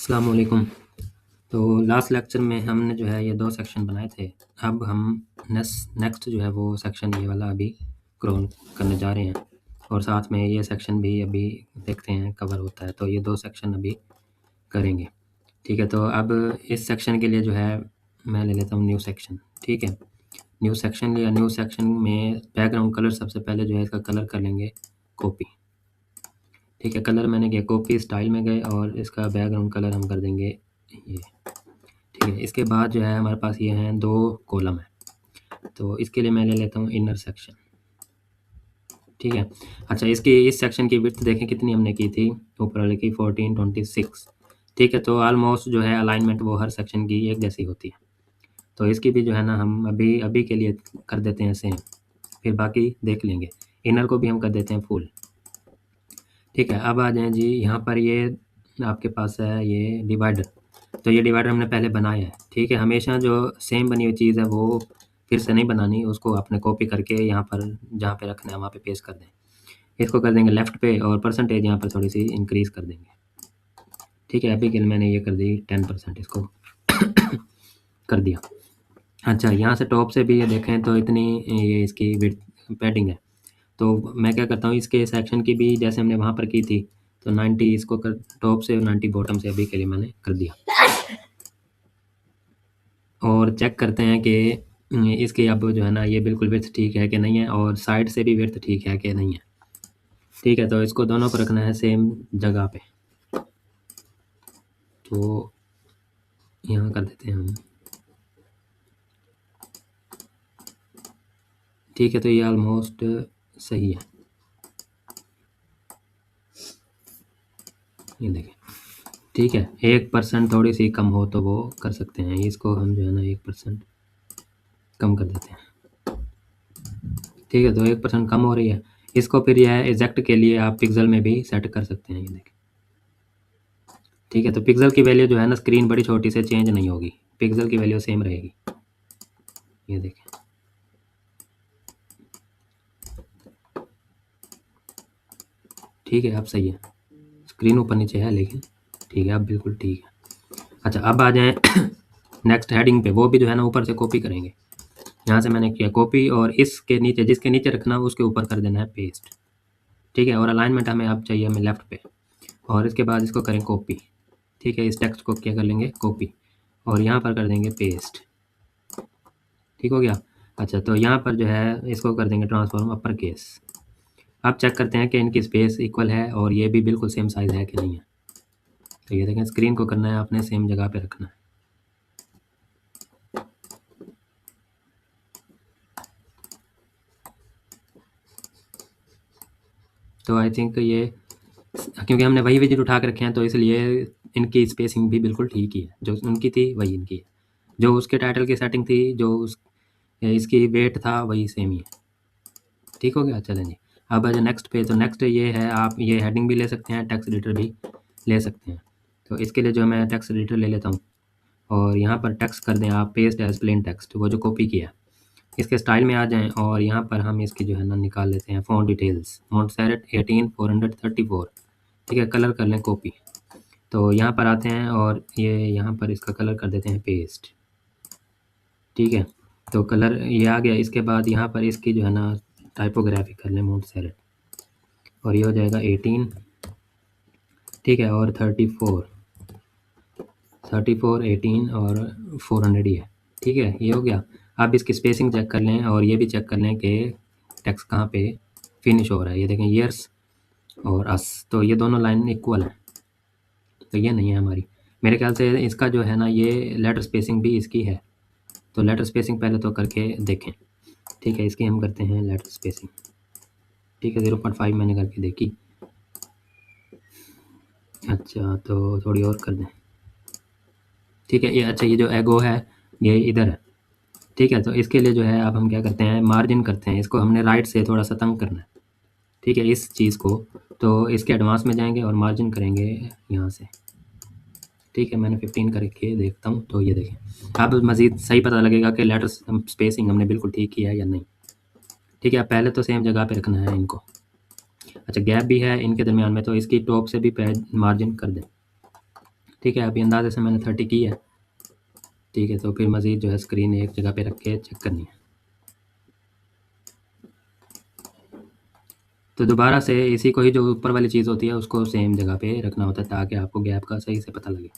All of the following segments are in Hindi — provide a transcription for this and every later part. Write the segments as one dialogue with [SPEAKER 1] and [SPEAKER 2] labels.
[SPEAKER 1] अस्सलाम वालेकुम। तो लास्ट लेक्चर में हमने जो है ये 2 सेक्शन बनाए थे। अब हम नेक्स्ट जो है वो सेक्शन ये वाला अभी क्रॉल करने जा रहे हैं और साथ में ये सेक्शन भी अभी देखते हैं कवर होता है। तो ये 2 सेक्शन अभी करेंगे, ठीक है। तो अब इस सेक्शन के लिए जो है मैं ले लेता हूँ न्यू सेक्शन, ठीक है। न्यू सेक्शन लिया, न्यू सेक्शन में बैकग्राउंड कलर सबसे पहले जो है इसका कलर कर लेंगे कॉपी, ठीक है। कलर मैंने किया कॉपी, स्टाइल में गए और इसका बैकग्राउंड कलर हम कर देंगे ये, ठीक है। इसके बाद जो है हमारे पास ये हैं 2 कॉलम है, तो इसके लिए मैं ले लेता हूँ इनर सेक्शन, ठीक है। अच्छा, इसकी इस सेक्शन की विड्थ देखें कितनी हमने की थी, ऊपर लिखी 1426, ठीक है। तो ऑलमोस्ट जो है अलाइनमेंट वो हर सेक्शन की एक जैसी होती है। तो इसकी भी जो है ना हम अभी के लिए कर देते हैं सेम, फिर बाकी देख लेंगे। इनर को भी हम कर देते हैं फुल, ठीक है। अब आ जाएँ जी, यहाँ पर ये आपके पास है ये डिवाइडर। तो ये डिवाइडर हमने पहले बनाया है, ठीक है। हमेशा जो सेम बनी हुई चीज़ है वो फिर से नहीं बनानी, उसको आपने कॉपी करके यहाँ पर जहाँ पे रखना है वहाँ पे पेस्ट कर दें। इसको कर देंगे लेफ़्ट पे और परसेंटेज यहाँ पर थोड़ी सी इंक्रीज़ कर देंगे, ठीक है। अभी के लिए मैंने ये कर दी 10%, इसको कर दिया। अच्छा, यहाँ से टॉप से भी ये देखें तो इतनी ये इसकी विड्थ पैडिंग है। तो मैं क्या करता हूँ, इसके सेक्शन की भी जैसे हमने वहाँ पर की थी, तो 90 इसको कर टॉप से और 90 बॉटम से अभी के लिए मैंने कर दिया। और चेक करते हैं कि इसकी अब जो है ना ये बिल्कुल विड्थ ठीक है कि नहीं है, और साइड से भी विड्थ ठीक है कि नहीं है, ठीक है। तो इसको दोनों पर रखना है सेम जगह पे, तो यहाँ कर देते हैं हम, ठीक है। तो ये ऑलमोस्ट सही है, ये देखें, ठीक है। 1% थोड़ी सी कम हो तो वो कर सकते हैं, इसको हम जो है ना 1% कम कर देते हैं, ठीक है। तो 1% कम हो रही है। इसको फिर यह एग्जैक्ट के लिए आप पिक्सल में भी सेट कर सकते हैं, ये देखें, ठीक है। तो पिक्सल की वैल्यू जो है ना स्क्रीन बड़ी छोटी से चेंज नहीं होगी, पिक्सल की वैल्यू सेम रहेगी, ये देखें, ठीक है। अब सही है, स्क्रीन ऊपर नीचे है लेकिन ठीक है, अब बिल्कुल ठीक है। अच्छा, अब आ जाएं नेक्स्ट हेडिंग पे, वो भी जो है ना ऊपर से कॉपी करेंगे। यहाँ से मैंने किया कॉपी और इसके नीचे जिसके नीचे रखना उसके ऊपर कर देना है पेस्ट, ठीक है। और अलाइनमेंट हमें अब चाहिए हमें लेफ़्ट पे, और इसके बाद इसको करें कॉपी, ठीक है। इस टेक्स्ट को क्या कर लेंगे कॉपी और यहाँ पर कर देंगे पेस्ट, ठीक हो गया। अच्छा, तो यहाँ पर जो है इसको कर देंगे ट्रांसफॉर्म अपर केस। अब चेक करते हैं कि इनकी स्पेस इक्वल है और ये भी बिल्कुल सेम साइज़ है कि नहीं है। तो ये देखें, स्क्रीन को करना है आपने सेम जगह पे रखना है, तो आई थिंक ये क्योंकि हमने वही विजिट उठा के रखे हैं तो इसलिए इनकी स्पेसिंग भी बिल्कुल ठीक ही है, जो उनकी थी वही इनकी है। जो उसके टाइटल की सेटिंग थी, जो उस इसकी वेट था वही सेम ही है, ठीक हो गया। चलें जी, अब आज नेक्स्ट पे, तो नेक्स्ट ये है, आप ये हेडिंग भी ले सकते हैं, टेक्स्ट एडिटर भी ले सकते हैं। तो इसके लिए जो मैं टेक्स्ट एडिटर ले लेता हूँ और यहाँ पर टेक्स्ट कर दें आप पेस्ट एज प्लेन टेक्स्ट, वो जो कॉपी किया है। इसके स्टाइल में आ जाएं और यहाँ पर हम इसकी जो है ना निकाल लेते हैं फ़ॉन्ट डिटेल्स, मोंटसेरेट 18434, ठीक है। कलर कर लें कॉपी, तो यहाँ पर आते हैं और ये यहाँ पर इसका कलर कर देते हैं पेस्ट, ठीक है। तो कलर ये आ गया। इसके बाद यहाँ पर इसकी जो है ना टाइपोग्राफी कर लें मोंटसेरेट, और ये हो जाएगा 18, ठीक है। और 34, 18 और 400 ही है, ठीक है। ये हो गया। अब इसकी स्पेसिंग चेक कर लें और ये भी चेक कर लें कि टेक्स्ट कहाँ पे फिनिश हो रहा है। ये देखें ईयर्स और अस, तो ये दोनों लाइन इक्वल है, तो ये नहीं है हमारी। मेरे ख्याल से इसका जो है ना ये लेटर स्पेसिंग भी इसकी है, तो लेटर स्पेसिंग पहले तो करके देखें, ठीक है। इसकी हम करते हैं लेटर स्पेसिंग, ठीक है। 0.5 मैंने करके देखी। अच्छा, तो थोड़ी और कर दें, ठीक है। ये अच्छा, ये जो एगो है ये इधर है, ठीक है। तो इसके लिए जो है अब हम क्या करते हैं, मार्जिन करते हैं, इसको हमने राइट से थोड़ा सा तंग करना है, ठीक है, इस चीज़ को। तो इसके एडवांस में जाएंगे और मार्जिन करेंगे यहाँ से, ठीक है। मैंने 15 करके देखता हूँ, तो ये देखें अब मज़ीद सही पता लगेगा कि लेटर स्पेसिंग हमने बिल्कुल ठीक किया है या नहीं, ठीक है। पहले तो सेम जगह पे रखना है इनको। अच्छा, गैप भी है इनके दरमियान में, तो इसकी टॉप से भी मार्जिन कर दें, ठीक है, अभी अंदाजे से मैंने 30 की है। ठीक है, तो फिर मज़ीद जो है स्क्रीन एक जगह पे रख के चेक करनी है। तो दोबारा से इसी को ही, जो ऊपर वाली चीज़ होती है उसको सेम जगह पे रखना होता है ताकि आपको गैप का सही से पता लगे।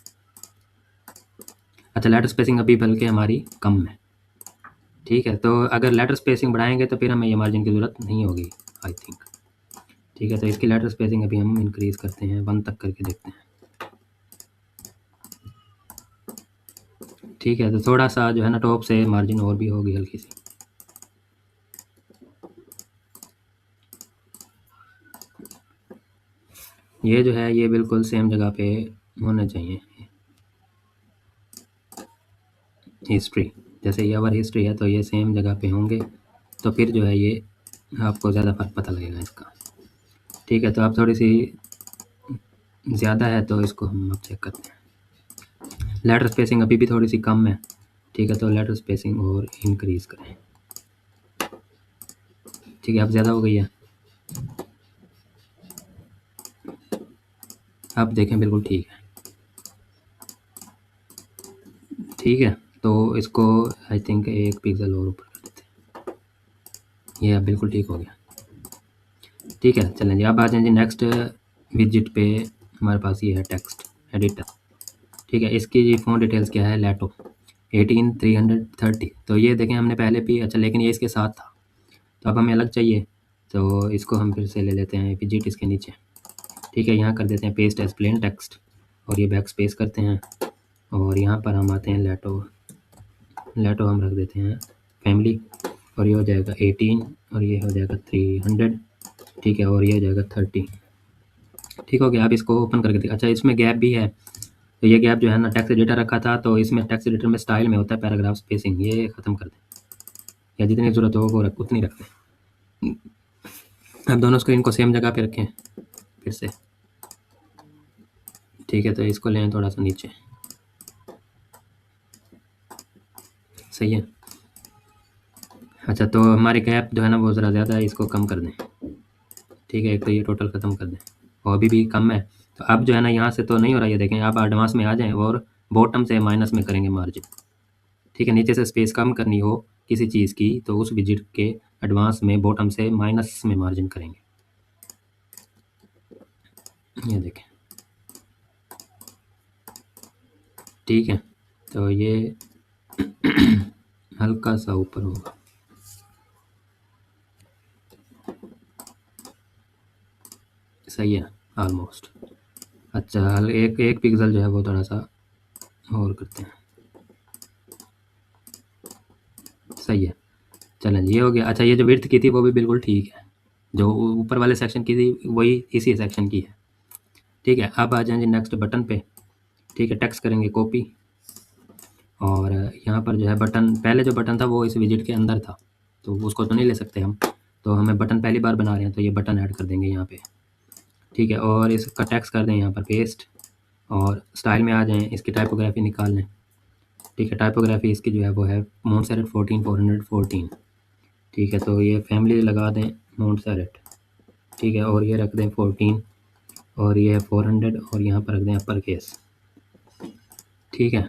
[SPEAKER 1] अच्छा, लेटर स्पेसिंग अभी बल्कि हमारी कम है। ठीक है, तो अगर लेटर स्पेसिंग बढ़ाएंगे तो फिर हमें ये मार्जिन की ज़रूरत नहीं होगी आई थिंक। ठीक है, तो इसकी लेटर स्पेसिंग अभी हम इंक्रीज़ करते हैं 1 तक करके देखते हैं। ठीक है, तो थोड़ा सा जो है ना टॉप से मार्जिन और भी होगी हल्की सी। ये जो है ये बिल्कुल सेम जगह पे होना चाहिए। हिस्ट्री, जैसे ये अवर हिस्ट्री है तो ये सेम जगह पे होंगे, तो फिर जो है ये आपको ज़्यादा फ़र्क पता लगेगा इसका। ठीक है, तो अब थोड़ी सी ज़्यादा है तो इसको हम अब चेक करते हैं। लेटर स्पेसिंग अभी भी थोड़ी सी कम है। ठीक है, तो लेटर स्पेसिंग और इंक्रीज़ करें। ठीक है, अब ज़्यादा हो गई है। अब देखें बिल्कुल ठीक है। ठीक है, तो इसको आई थिंक 1 पिक्सल और ऊपर कर देते हैं। ये अब बिल्कुल ठीक हो गया। ठीक है, चलें जी, अब आ जाएं जी नेक्स्ट विजिट पे। हमारे पास ये है टेक्स्ट एडिटर। ठीक है, इसकी जी फ़ोन डिटेल्स क्या है, लेटो 18330। तो ये देखें हमने पहले भी, अच्छा लेकिन ये इसके साथ था, तो अब हमें अलग चाहिए, तो इसको हम फिर से ले लेते हैं विजिट इसके नीचे। ठीक है, यहाँ कर देते हैं पेस्ट एज प्लेन टेक्स्ट और ये बैक स्पेस करते हैं और यहाँ पर हम आते हैं लेटो हम रख देते हैं फैमिली और ये हो जाएगा 18 और ये हो जाएगा 300। ठीक है, और ये हो जाएगा 30। ठीक हो गया। अब इसको ओपन करके देखिए। अच्छा, इसमें गैप भी है, तो ये गैप जो है ना टेक्स्ट एडिटर रखा था, तो इसमें टेक्स्ट एडिटर में स्टाइल में होता है पैराग्राफ स्पेसिंग, ये ख़त्म कर दें या जितनी ज़रूरत हो वो उतनी रख दें। अब दोनों स्क्रीन को सेम जगह पे रखें फिर से। ठीक है, तो इसको लें थोड़ा सा नीचे, सही है। अच्छा, तो हमारे गैप जो है ना वो ज़रा ज़्यादा है, इसको कम कर दें। ठीक है, एक तो ये टोटल ख़त्म कर दें और अभी भी कम है। तो अब जो है ना यहाँ से तो नहीं हो रहा, ये देखें आप एडवांस में आ जाएँ और बॉटम से माइनस में करेंगे मार्जिन। ठीक है, नीचे से स्पेस कम करनी हो किसी चीज़ की तो उस विजिट के एडवांस में बॉटम से माइनस में मार्जिन करेंगे। ये देखें, ठीक है, तो ये हल्का सा ऊपर होगा, सही है ऑलमोस्ट। अच्छा, एक एक पिक्सल जो है वो थोड़ा सा और करते हैं, सही है। चलें ये हो गया। अच्छा, ये जो विड्थ की थी वो भी बिल्कुल ठीक है, जो ऊपर वाले सेक्शन की थी वही इसी सेक्शन की है। ठीक है, अब आ जाएंगे नेक्स्ट बटन पे। ठीक है, टेक्स्ट करेंगे कॉपी और यहाँ पर जो है बटन, पहले जो बटन था वो इस विजिट के अंदर था तो उसको तो नहीं ले सकते हम, तो हमें बटन पहली बार बना रहे हैं तो ये बटन ऐड कर देंगे यहाँ पे। ठीक है, और इसका टेक्स्ट कर दें यहाँ पर पेस्ट और स्टाइल में आ जाएं, इसकी टाइपोग्राफी निकाल लें। ठीक है, टाइपोग्राफी इसकी जो है वो है मोंटसेरेट 14414। ठीक है, तो ये फैमिली लगा दें मोंटसेरेट। ठीक है, और ये रख दें 14 और ये 400 और यहाँ पर रख दें अपर केस। ठीक है,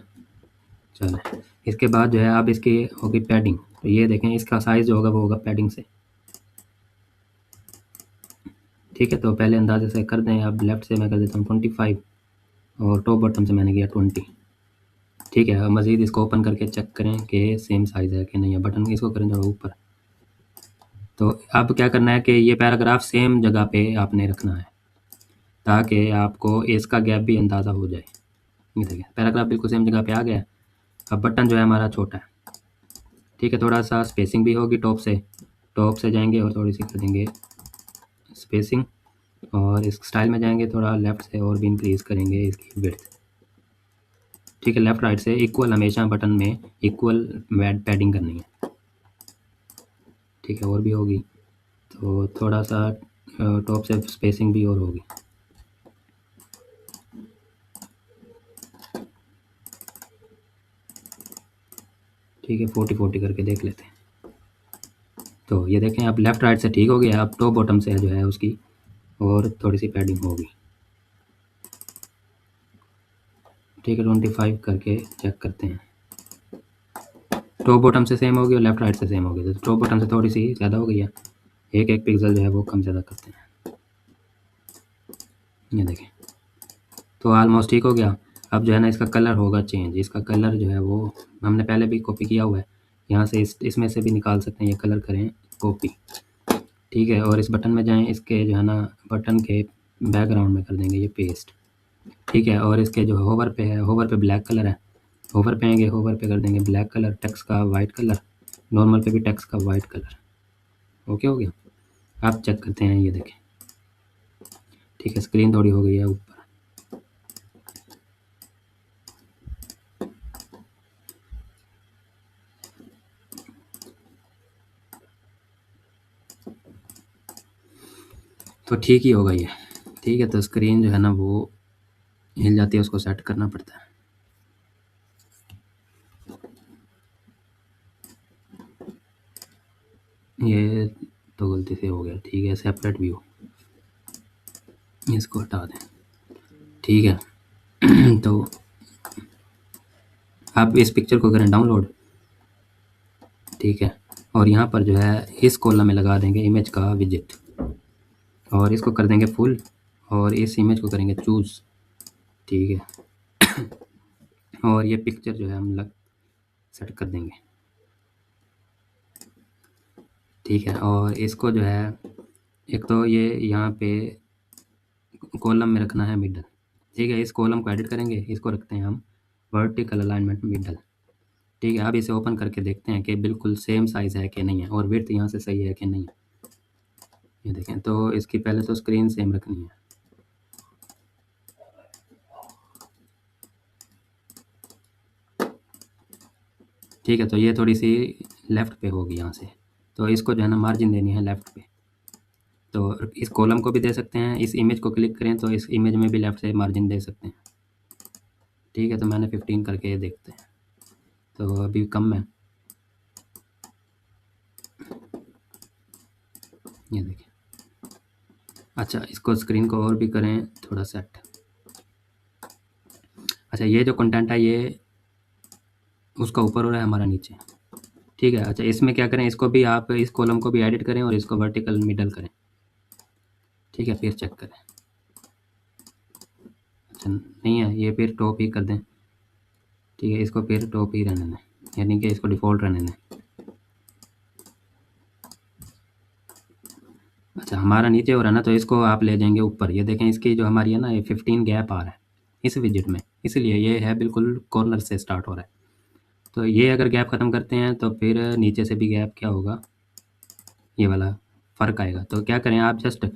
[SPEAKER 1] चलें इसके बाद जो है अब इसकी होगी पैडिंग, तो ये देखें इसका साइज़ जो होगा वो होगा पैडिंग से। ठीक है, तो पहले अंदाजे से कर दें, अब लेफ़्ट से मैं कर देता हूँ 25 और टॉप बॉटम से मैंने किया 20। ठीक है, अब मज़ीद इसको ओपन करके चेक करें कि सेम साइज़ है कि नहीं है। बटन इसको करें थोड़ा ऊपर, तो अब क्या करना है कि ये पैराग्राफ सेम जगह पे आपने रखना है ताकि आपको इसका गैप भी अंदाज़ा हो जाए। ये देखिए पैराग्राफ बिल्कुल सेम जगह पे आ गया है। अब बटन जो है हमारा छोटा है। ठीक है, थोड़ा सा स्पेसिंग भी होगी, टॉप से जाएंगे और थोड़ी सी कर देंगे स्पेसिंग और इस स्टाइल में जाएंगे थोड़ा लेफ़्ट से और भी इंक्रीज़ करेंगे इसकी विड्थ। ठीक है, लेफ़्ट राइट से इक्वल, हमेशा बटन में इक्वल पैडिंग करनी है। ठीक है, और भी होगी तो थोड़ा सा टॉप से स्पेसिंग भी और होगी। ठीक है, 40-40 करके देख लेते हैं। तो ये देखें अब लेफ़्ट राइट से ठीक हो गया, अब टॉप बॉटम से जो है उसकी और थोड़ी सी पैडिंग होगी। ठीक है 25 करके चेक करते हैं। टॉप बॉटम से सेम होगी और लेफ्ट राइट से सेम होगी, तो टॉप बॉटम से थोड़ी सी ज़्यादा हो गई है, एक एक पिक्सल जो है वो कम ज़्यादा करते हैं। ये देखें तो ऑलमोस्ट ठीक हो गया। अब जो है ना इसका कलर होगा चेंज, इसका कलर जो है वो हमने पहले भी कॉपी किया हुआ है, यहाँ से इसमें से भी निकाल सकते हैं, ये कलर करें कॉपी, ठीक है। और इस बटन में जाएं, इसके जो है ना बटन के बैकग्राउंड में कर देंगे ये पेस्ट, ठीक है। और इसके जो होवर पे है, होवर पे ब्लैक कलर है, होवर पे आएंगे, होवर पे कर देंगे ब्लैक कलर, टेक्स्ट का वाइट कलर, नॉर्मल पे भी टेक्स्ट का वाइट कलर। ओके हो गया। आप चेक करते हैं, ये देखें ठीक है, स्क्रीन थोड़ी हो गई है ऊपर। तो ठीक ही होगा ये, ठीक है। तो स्क्रीन जो है ना वो हिल जाती है, उसको सेट करना पड़ता है। ये तो गलती से हो गया, ठीक है। सेपरेट व्यू, इसको हटा दें, ठीक है। तो आप इस पिक्चर को करें डाउनलोड, ठीक है। और यहाँ पर जो है इस कॉलम में लगा देंगे इमेज का विजेट, और इसको कर देंगे फुल, और इस इमेज को करेंगे चूज़, ठीक है। और ये पिक्चर जो है हम लग सेट कर देंगे, ठीक है। और इसको जो है एक तो ये यहाँ पे कॉलम में रखना है मिडल, ठीक है। इस कॉलम को एडिट करेंगे, इसको रखते हैं हम वर्टिकल अलाइनमेंट मिडल, ठीक है। अब इसे ओपन करके देखते हैं कि बिल्कुल सेम साइज़ है कि नहीं है, और विड्थ यहाँ से सही है कि नहीं है। ये देखें, तो इसकी पहले तो स्क्रीन सेम रखनी है, ठीक है। तो ये थोड़ी सी लेफ़्ट पे होगी यहाँ से, तो इसको जो है ना मार्जिन देनी है लेफ़्ट पे। तो इस कॉलम को भी दे सकते हैं, इस इमेज को क्लिक करें तो इस इमेज में भी लेफ़्ट से मार्जिन दे सकते हैं, ठीक है। तो मैंने 15 करके देखते हैं, तो अभी कम है, ये देखिए। अच्छा, इसको स्क्रीन को और भी करें थोड़ा सेट। अच्छा, ये जो कंटेंट है ये उसका ऊपर हो रहा है, हमारा नीचे, ठीक है। अच्छा, इसमें क्या करें, इसको भी आप इस कॉलम को भी एडिट करें और इसको वर्टिकल मिडल करें, ठीक है। फिर चेक करें, अच्छा नहीं है ये, फिर टॉप ही कर दें, ठीक है। इसको फिर टॉप ही रहने दें, यानी कि इसको डिफ़ॉल्ट रहने दें। अच्छा, हमारा नीचे हो रहा है ना, तो इसको आप ले जाएंगे ऊपर। ये देखें, इसकी जो हमारी है ना ये 15 गैप आ रहा है इस विजिट में, इसलिए ये है बिल्कुल कॉर्नर से स्टार्ट हो रहा है। तो ये अगर गैप ख़त्म करते हैं तो फिर नीचे से भी गैप क्या होगा, ये वाला फ़र्क आएगा। तो क्या करें, आप जस्ट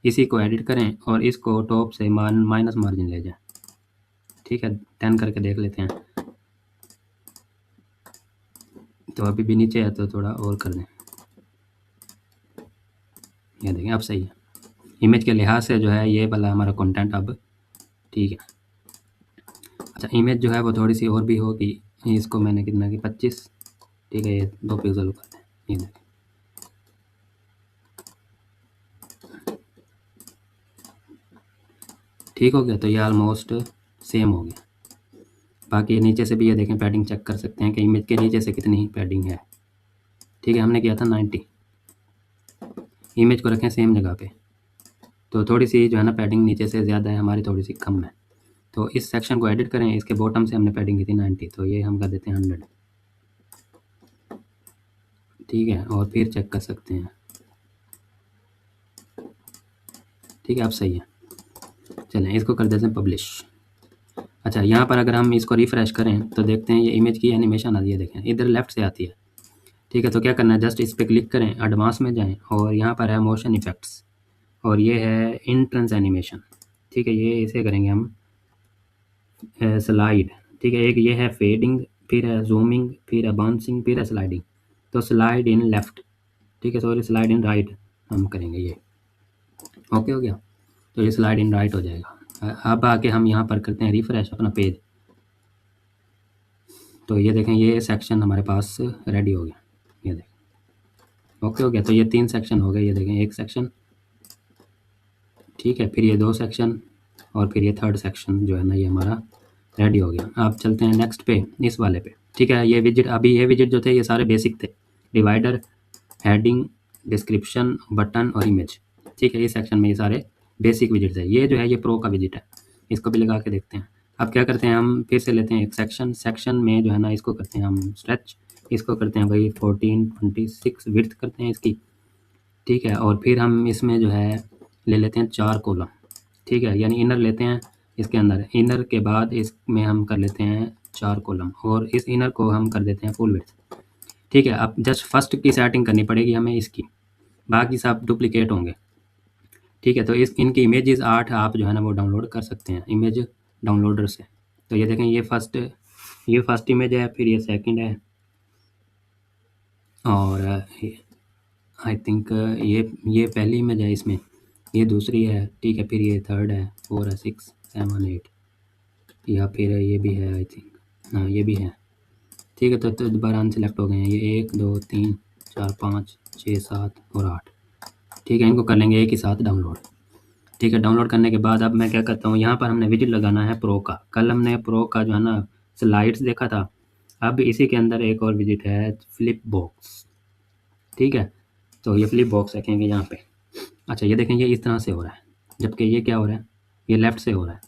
[SPEAKER 1] इसी को एडिट करें और इसको टॉप से माइनस मार्जिन ले जाएं, ठीक है। 10 करके देख लेते हैं, तो अभी भी नीचे है तो थोड़ा और कर दें। ये देखें अब सही है, इमेज के लिहाज से जो है ये वाला हमारा कंटेंट अब ठीक है। अच्छा, इमेज जो है वो थोड़ी सी और भी होगी, इसको मैंने कितना की 25, ठीक है। ये 2 पिक्सल कर दें, ये देखें ठीक हो गया। तो ये ऑलमोस्ट सेम हो गया। बाकी नीचे से भी ये देखें, पैडिंग चेक कर सकते हैं कि इमेज के नीचे से कितनी पैडिंग है, ठीक है। हमने किया था 90, इमेज को रखें सेम जगह पे, तो थोड़ी सी जो है ना पैडिंग नीचे से ज़्यादा है, हमारी थोड़ी सी कम है। तो इस सेक्शन को एडिट करें, इसके बॉटम से हमने पैडिंग की थी 90, तो ये हम कर देते हैं 100, ठीक है। और फिर चेक कर सकते हैं, ठीक है अब सही है। चलें इसको कर देते हैं पब्लिश। अच्छा, यहाँ पर अगर हम इसको रिफ़्रेश करें तो देखते हैं ये इमेज की एनिमेशन आती है, देखें इधर लेफ़्ट से आती है, ठीक है। तो क्या करना है, जस्ट इस पर क्लिक करें, एडवांस में जाएं और यहाँ पर है मोशन इफ़ेक्ट्स, और ये है इंट्रेंस एनिमेशन, ठीक है। ये इसे करेंगे हम स्लाइड, ठीक है। एक ये है फेडिंग, फिर है जूमिंग, फिर है बाउंसिंग, फिर है स्लाइडिंग। तो स्लाइड इन लेफ़्ट, ठीक है, सॉरी स्लाइड इन राइट हम करेंगे ये, ओके हो गया। तो ये स्लाइड इन राइट हो जाएगा। अब आके हम यहाँ पर करते हैं रिफ़्रेश अपना पेज, तो ये देखें ये सेक्शन हमारे पास रेडी हो गया, ये देखें ओके हो गया। तो ये 3 सेक्शन हो गए, ये देखें एक सेक्शन, ठीक है, फिर ये 2 सेक्शन, और फिर ये 3rd सेक्शन जो है ना ये हमारा रेडी हो गया। आप चलते हैं नेक्स्ट पे, इस वाले पे। ठीक है, ये विजिट, अभी ये विजिट जो थे ये सारे बेसिक थे, डिवाइडर, हेडिंग, डिस्क्रिप्शन, बटन और इमेज। ठीक है, इस सेक्शन में ये सारे बेसिक विजिट है। ये जो है ये प्रो का विजिट है, इसको भी लगा के देखते हैं। अब क्या करते हैं, हम फिर से लेते हैं एक सेक्शन में जो है ना इसको करते हैं हम स्ट्रेच, इसको करते हैं भाई 1426 विड्थ करते हैं इसकी। ठीक है, और फिर हम इसमें जो है ले लेते हैं 4 कॉलम। ठीक है, यानी इनर लेते हैं, इसके अंदर इनर के बाद इसमें हम कर लेते हैं 4 कॉलम, और इस इनर को हम कर देते हैं फुल विड्थ। ठीक है, अब जस्ट फर्स्ट की सेटिंग करनी पड़ेगी हमें इसकी, बाकी सब डुप्लीकेट होंगे। ठीक है, तो इस इनकी इमेजेस 8 आप जो है ना वो डाउनलोड कर सकते हैं इमेज डाउनलोडर से। तो ये देखें, ये फर्स्ट इमेज है, फिर ये सेकंड है, और आई थिंक ये पहली इमेज है इसमें, ये दूसरी है। ठीक है, फिर ये थर्ड है, 4 है, 6, 7, 8, या फिर ये भी है आई थिंक, हाँ ये भी है। ठीक है, तो दोबारा अनसेलेक्ट हो गए हैं ये 1 2 3 4 5 6 7 और 8। ठीक है, इनको कर लेंगे एक ही साथ डाउनलोड। ठीक है, डाउनलोड करने के बाद अब मैं क्या करता हूँ, यहाँ पर हमने विजिट लगाना है प्रो का। कल हमने प्रो का जो है ना स्लाइड्स देखा था, अब इसी के अंदर एक और विजिट है फ्लिप बॉक्स। ठीक है, तो ये फ्लिप बॉक्स रखेंगे यहाँ पे। अच्छा, ये देखें, ये इस तरह से हो रहा है, जबकि ये क्या हो रहा है, ये लेफ़्ट से हो रहा है।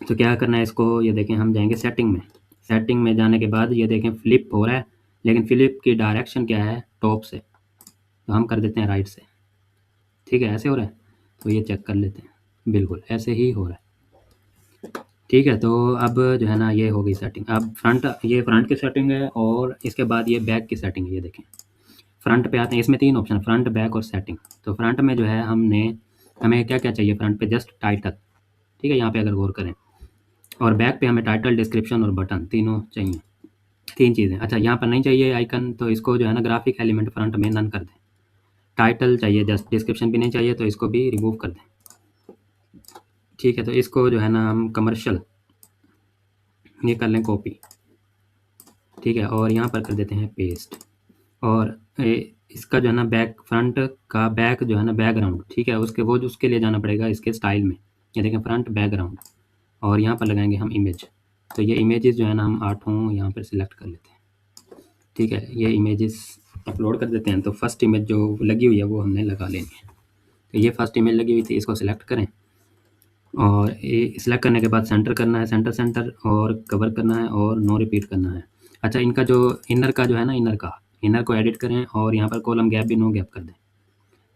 [SPEAKER 1] तो क्या करना है इसको, ये देखें, हम जाएंगे सेटिंग में। सेटिंग में जाने के बाद ये देखें फ्लिप हो रहा है, लेकिन फ्लिप की डायरेक्शन क्या है, टॉप से, तो हम कर देते हैं राइट से। ठीक है, ऐसे हो रहा है, तो ये चेक कर लेते हैं, बिल्कुल ऐसे ही हो रहा है। ठीक है, तो अब जो है ना ये हो गई सेटिंग। अब ये फ्रंट की सेटिंग है, और इसके बाद ये बैक की सेटिंग है। ये देखें, फ्रंट पे आते हैं, इसमें 3 ऑप्शन, फ्रंट, बैक और सेटिंग। तो फ्रंट में जो है हमें क्या क्या चाहिए फ्रंट पे, जस्ट टाइटल। ठीक है, यहाँ पे अगर गौर करें, और बैक पे हमें टाइटल, डिस्क्रिप्शन और बटन तीनों चाहिए, 3 चीज़ें। अच्छा, यहाँ पर नहीं चाहिए आइकन, तो इसको जो है ना ग्राफिक एलिमेंट फ्रंट में नन कर दें। टाइटल चाहिए, जस्ट डिस्क्रिप्शन भी नहीं चाहिए, तो इसको भी रिमूव कर दें। ठीक है, तो इसको जो है ना हम कमर्शियल ये कर लें कॉपी। ठीक है, और यहाँ पर कर देते हैं पेस्ट, और इसका जो है ना फ्रंट का बैक जो है ना बैकग्राउंड। ठीक है, उसके लिए जाना पड़ेगा इसके स्टाइल में। ये देखें, फ्रंट बैकग्राउंड, और यहाँ पर लगाएंगे हम इमेज। तो ये इमेजेस जो है ना हम 8 यहाँ पर सिलेक्ट कर लेते हैं। ठीक है, ये इमेजेस अपलोड कर देते हैं। तो फर्स्ट इमेज जो लगी हुई है वो हमने लगा लेनी है। तो ये फर्स्ट इमेज लगी हुई थी, इसको सिलेक्ट करें, और ये सिलेक्ट करने के बाद सेंटर करना है, सेंटर और कवर करना है, और नो रिपीट करना है। अच्छा, इनका जो इनर का जो है ना, इनर को एडिट करें, और यहाँ पर कॉलम गैप भी नो गैप कर दें।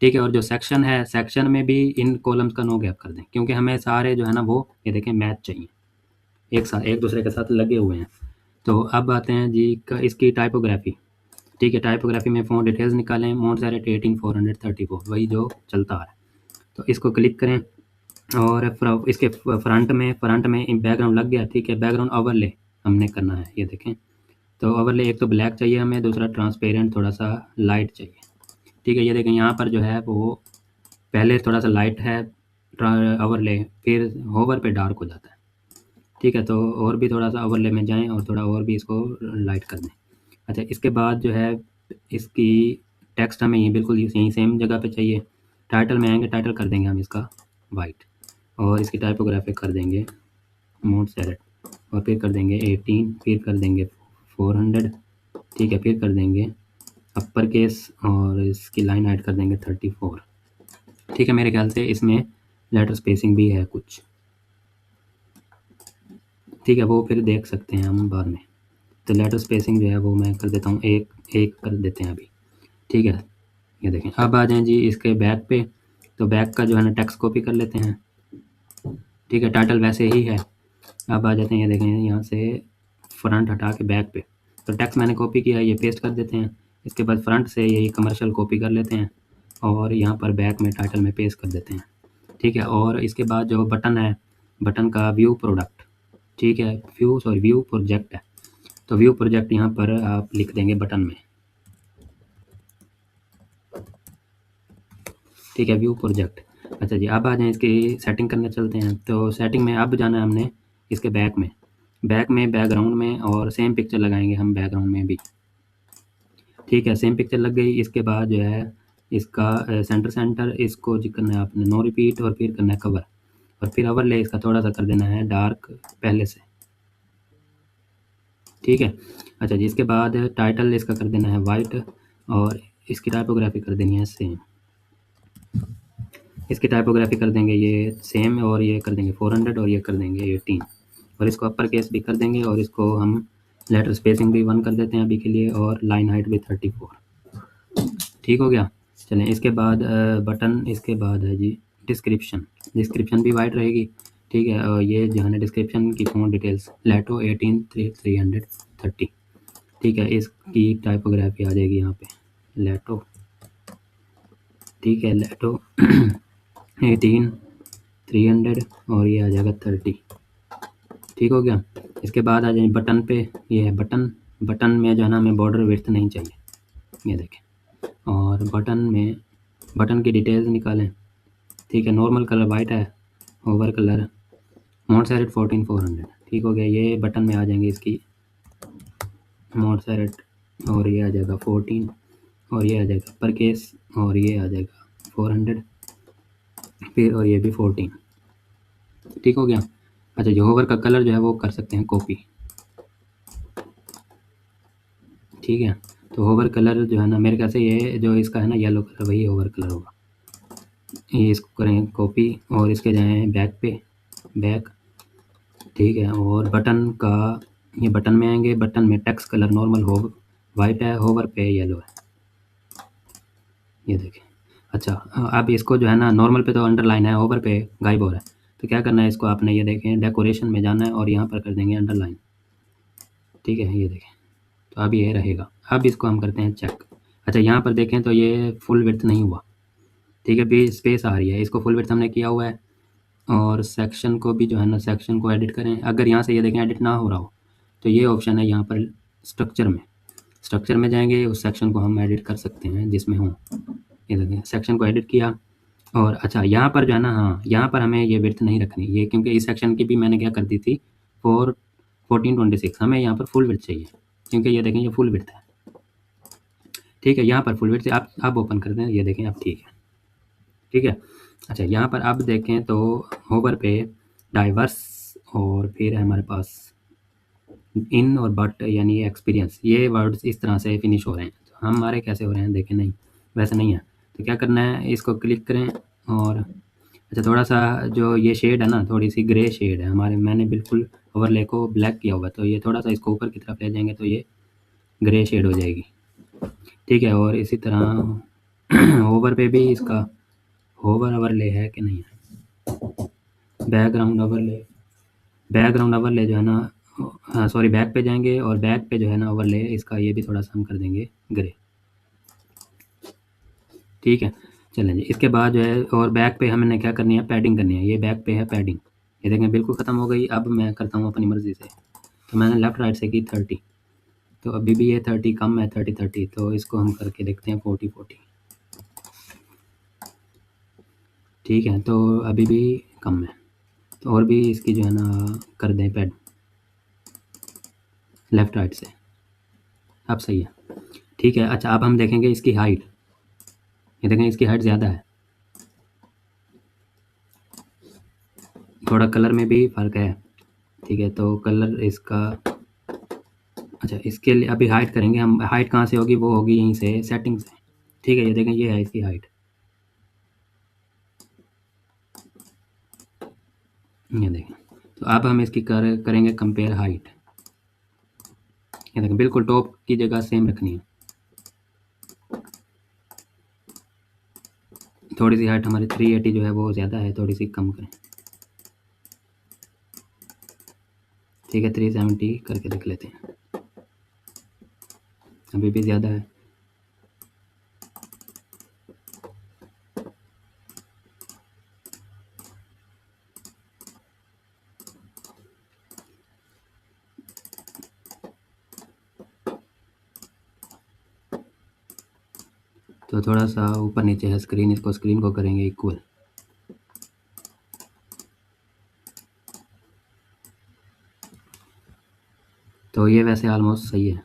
[SPEAKER 1] ठीक है, और जो सेक्शन है, सेक्शन में भी इन कॉलम्स का नो गैप कर दें, क्योंकि हमें सारे जो है ना वो ये देखें मैच चाहिए, एक दूसरे के साथ लगे हुए हैं। तो अब आते हैं जी इसकी टाइपोग्राफी। ठीक है, टाइपोग्राफी में फ़ॉन्ट डिटेल्स निकालें, मोंटसेरेट 18434, वही जो चलता है। तो इसको क्लिक करें, और इसके फ्रंट में बैकग्राउंड लग गया। ठीक है, बैकग्राउंड ओवरले हमने करना है, ये देखें। तो ओवरले एक तो ब्लैक चाहिए हमें, दूसरा ट्रांसपेरेंट थोड़ा सा लाइट चाहिए। ठीक है, ये देखें, यहाँ पर जो है वो पहले थोड़ा सा लाइट है ओवरले, फिर होवर पे डार्क हो जाता है। ठीक है, तो और भी थोड़ा सा ओवरले में जाएं, और थोड़ा और भी इसको लाइट कर दें। अच्छा, इसके बाद जो है इसकी टेक्स्ट हमें ये बिल्कुल यहीं सेम जगह पे चाहिए। टाइटल में आएंगे, टाइटल कर देंगे हम इसका वाइट, और इसकी टाइपोग्राफी कर देंगे मोंटसेरेट, और फिर कर देंगे 18, फिर कर देंगे 400। ठीक है, फिर कर देंगे अपर केस, और इसकी लाइन ऐड कर देंगे 34। ठीक है, मेरे ख्याल से इसमें लेटर स्पेसिंग भी है कुछ। ठीक है, वो फिर देख सकते हैं हम बाद में। तो लेटर स्पेसिंग जो है वो मैं कर देता हूँ, एक कर देते हैं अभी। ठीक है, ये देखें, अब आ जाएं जी इसके बैक पे। तो बैक का जो है ना टेक्स्ट कॉपी कर लेते हैं। ठीक है, टाइटल वैसे ही है। अब आ जाते हैं, ये देखें, यहाँ से फ्रंट हटा के बैक पे। तो टेक्स्ट मैंने कॉपी किया है, ये पेस्ट कर देते हैं। इसके बाद फ्रंट से यही कमर्शियल कॉपी कर लेते हैं, और यहाँ पर बैक में टाइटल में पेस्ट कर देते हैं। ठीक है, और इसके बाद जो बटन है, बटन का व्यू प्रोडक्ट। ठीक है, व्यू प्रोजेक्ट है, तो व्यू प्रोजेक्ट यहाँ पर आप लिख देंगे बटन में। ठीक है, व्यू प्रोजेक्ट। अच्छा जी, अब आ जाएँ इसकी सेटिंग करने चलते हैं। तो सेटिंग में अब जाना है हमने इसके बैक में, बैकग्राउंड में, और सेम पिक्चर लगाएंगे हम बैकग्राउंड में भी। ठीक है, सेम पिक्चर लग गई। इसके बाद जो है इसका सेंटर इसको जो करना है आपने नो रिपीट, और फिर करना है कवर। और फिर ओवरले इसका थोड़ा सा कर देना है डार्क पहले से, ठीक है। अच्छा जी, इसके बाद टाइटल इसका कर देना है वाइट, और इसकी टाइपोग्राफी कर देनी है सेम। इसकी टाइपोग्राफी कर देंगे ये सेम, और ये कर देंगे 400, और ये कर देंगे 18, और इसको अपर केस भी कर देंगे, और इसको हम लेटर स्पेसिंग भी 1 कर देते हैं अभी के लिए, और लाइन हाइट भी 34, ठीक हो गया। चलें, इसके बाद बटन, इसके बाद है जी डिस्क्रिप्शन। डिस्क्रिप्शन भी वाइट रहेगी, ठीक है। और ये जो है ना डिस्क्रिप्शन की फ़ॉन्ट डिटेल्स लेटो 18 330, ठीक है। इसकी टाइपोग्राफी आ जाएगी यहाँ पे लेटो, ठीक है, लेटो 18 300, और ये आ जाएगा 30, ठीक हो गया। इसके बाद आ जाए बटन पे, ये है बटन। बटन में जो है ना हमें बॉर्डर विड्थ नहीं चाहिए, ये देखें। और बटन में बटन की डिटेल्स निकालें, ठीक है। नॉर्मल कलर वाइट है, ओवर कलर मोंटसेरेट 14400, ठीक हो गया। ये बटन में आ जाएंगे इसकी मोंटसेरेट, और ये आ जाएगा 14, और ये आ जाएगा अपर केस, और ये आ जाएगा 400 फिर, और ये भी 14, ठीक हो गया। अच्छा, जो होवर का कलर जो है वो कर सकते हैं कॉपी, ठीक है। तो होवर कलर जो है ना मेरे ख्याल से ये जो इसका है ना येलो कलर, वही होवर कलर होगा। ये इसको करें कॉपी, और इसके जाएँ बैक पे, बैक, ठीक है। और बटन का, ये बटन में आएंगे। बटन में टेक्स्ट कलर नॉर्मल हो वाइट है, होवर पे येलो है, ये देखें। अच्छा, अब इसको जो है ना नॉर्मल पे तो अंडरलाइन है, ओवर पे गायब हो रहा है, तो क्या करना है इसको आपने, ये देखें डेकोरेशन में जाना है, और यहाँ पर कर देंगे अंडरलाइन, ठीक है, ये देखें। तो अब ये रहेगा। अब इसको हम करते हैं चेक। अच्छा, यहाँ पर देखें तो ये फुल विड्थ नहीं हुआ, ठीक है, भी स्पेस आ रही है। इसको फुल विड्थ हमने किया हुआ है। और सेक्शन को भी जो है ना, सेक्शन को एडिट करें। अगर यहाँ से ये देखें एडिट ना हो रहा हो, तो ये ऑप्शन है यहाँ पर स्ट्रक्चर में। स्ट्रक्चर में जाएंगे, उस सेक्शन को हम एडिट कर सकते हैं जिसमें हो, ये देखें सेक्शन को एडिट किया। और अच्छा, यहाँ पर जो है ना, हाँ, यहाँ पर हमें ये विड्थ नहीं रखनी ये, क्योंकि इस सेक्शन की भी मैंने क्या कर दी थी 1426, हमें यहाँ पर फुल विड्थ चाहिए, क्योंकि ये देखें ये फुल विड्थ है, ठीक है। यहाँ पर फुल विड्थ आप अब ओपन कर दें, ये देखें अब ठीक है, ठीक है। अच्छा, यहाँ पर अब देखें तो होवर पे डाइवर्स, और फिर है हमारे पास इन और बट, यानी एक्सपीरियंस, ये वर्ड्स इस तरह से फिनिश हो रहे हैं। तो हमारे कैसे हो रहे हैं देखें, नहीं वैसे नहीं है। तो क्या करना है, इसको क्लिक करें, और अच्छा थोड़ा सा जो ये शेड है ना, थोड़ी सी ग्रे शेड है हमारे, मैंने बिल्कुल ओवरले को ब्लैक किया हुआ, तो ये थोड़ा सा इसको ऊपर की तरफ ले जाएंगे तो ये ग्रे शेड हो जाएगी, ठीक है। और इसी तरह ओवर पे भी इसका होवर ओवरले है कि नहीं है, बैकग्राउंड ओवरले, बैकग्राउंड ओवरले जो है ना, हाँ सॉरी, बैक पे जाएंगे, और बैक पे जो है ना ओवरले इसका ये भी थोड़ा सा हम कर देंगे ग्रे, ठीक है। चलें जी, इसके बाद जो है, और बैक पे हमने क्या करनी है, पैडिंग करनी है। ये बैक पे है पैडिंग, ये देखें बिल्कुल ख़त्म हो गई। अब मैं करता हूँ अपनी मर्ज़ी से, तो मैंने लेफ़्ट राइट से की 30, तो अभी भी ये 30 कम है, 30 तो इसको हम करके देखते हैं 40, ठीक है। तो अभी भी कम है, तो और भी इसकी जो है ना कर दें पैड लेफ़्ट राइट से, अब सही है, ठीक है। अच्छा, अब हम देखेंगे इसकी हाइट, ये देखें इसकी हाइट ज़्यादा है, थोड़ा कलर में भी फ़र्क है, ठीक है। तो कलर इसका, अच्छा इसके लिए अभी हाइट करेंगे हम। हाइट कहाँ से होगी, वो होगी यहीं से सेटिंग से, ठीक है। ये देखें ये है इसकी हाइट, ये देखें। तो अब हम इसकी करेंगे कंपेयर हाइट, ये देखें बिल्कुल टॉप की जगह सेम रखनी है। थोड़ी सी हाइट हमारी 380 जो है वो ज़्यादा है, थोड़ी सी कम करें, ठीक है। 370 करके देख लेते हैं, अभी भी ज़्यादा है। तो थोड़ा सा ऊपर नीचे है स्क्रीन, इसको स्क्रीन को करेंगे इक्वल, तो ये वैसे ऑलमोस्ट सही है।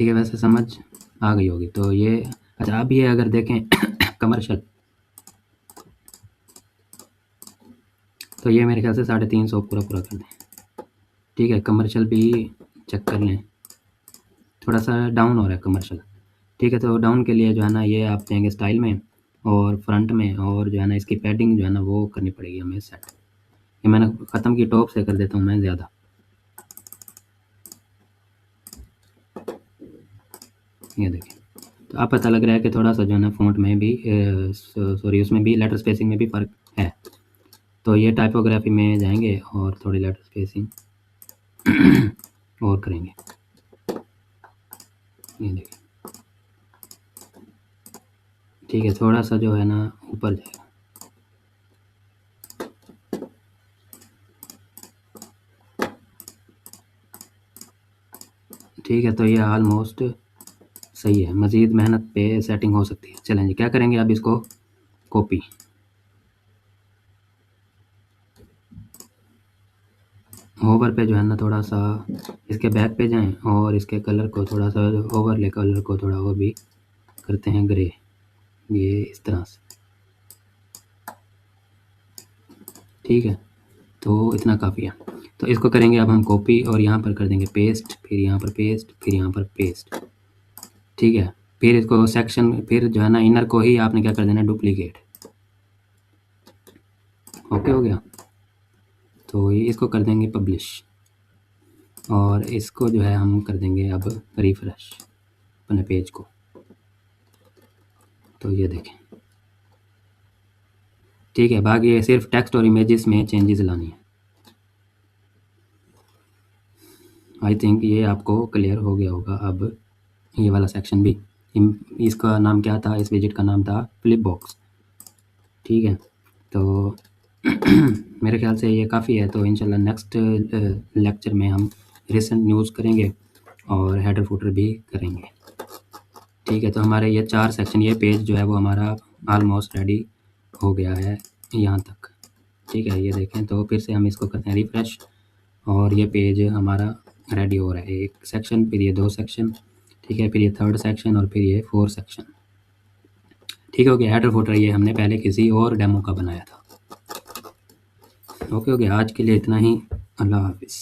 [SPEAKER 1] ठीक है, वैसे समझ आ गई होगी। तो ये अच्छा, अब ये अगर देखें कमर्शियल, तो ये मेरे ख्याल से 350 पूरा पूरा कर दें। ठीक है, कमर्शियल भी चेक कर लें, थोड़ा सा डाउन हो रहा है कमर्शियल। ठीक है, तो डाउन के लिए जो है ना ये आप देंगे स्टाइल में और फ्रंट में, और जो है ना इसकी पैडिंग जो है ना वो करनी पड़ेगी हमें सेट। ये मैंने ख़त्म की, टॉप से कर देता हूँ मैं ज़्यादा। ये देखें, तो आप पता लग रहा है कि थोड़ा सा जो है ना फ़ॉन्ट में भी सॉरी उसमें भी लेटर स्पेसिंग में भी फ़र्क है। तो ये टाइपोग्राफी में जाएंगे और थोड़ी लेटर स्पेसिंग और करेंगे। ये देखिए, ठीक है, थोड़ा सा जो है ना ऊपर जाएगा। ठीक है, तो ये ऑलमोस्ट सही है, मज़ीद मेहनत पे सेटिंग हो सकती है। चलें जी, क्या करेंगे अब इसको कॉपी, होवर पे जो है ना थोड़ा सा इसके बैक पे जाएं और इसके कलर को थोड़ा सा, ओवरले कलर को थोड़ा और भी करते हैं ग्रे, ये इस तरह से। ठीक है, तो इतना काफ़ी है। तो इसको करेंगे अब हम कॉपी और यहाँ पर कर देंगे पेस्ट, फिर यहाँ पर पेस्ट, फिर यहाँ पर पेस्ट। ठीक है, फिर इसको सेक्शन, फिर जो है ना इनर को ही आपने क्या कर देना, डुप्लीकेट। ओके हो गया, तो ये इसको कर देंगे पब्लिश और इसको जो है हम कर देंगे अब रिफ्रेश अपने पेज को। तो ये देखें, ठीक है, बाकी ये सिर्फ टेक्स्ट और इमेजेस में चेंजेस लानी है। आई थिंक ये आपको क्लियर हो गया होगा। अब ये वाला सेक्शन भी, इसका नाम क्या था, इस विजिट का नाम था फ्लिप बॉक्स। ठीक है, तो मेरे ख्याल से ये काफ़ी है। तो इंशाल्लाह नेक्स्ट लेक्चर में हम रिसेंट न्यूज़ करेंगे और हेडर फुटर भी करेंगे। ठीक है, तो हमारे ये 4 सेक्शन, ये पेज जो है वो हमारा ऑलमोस्ट रेडी हो गया है यहाँ तक। ठीक है, ये देखें, तो फिर से हम इसको करते हैं रिफ्रेश और ये पेज हमारा रेडी हो रहा है। एक सेक्शन, फिर ये 2 सेक्शन, ठीक है, फिर ये 3rd सेक्शन और फिर ये 4th सेक्शन। ठीक हो गया। हेडर फुटर ये हमने पहले किसी और डेमो का बनाया था। ओके हो गया, आज के लिए इतना ही। अल्लाह हाफिज़।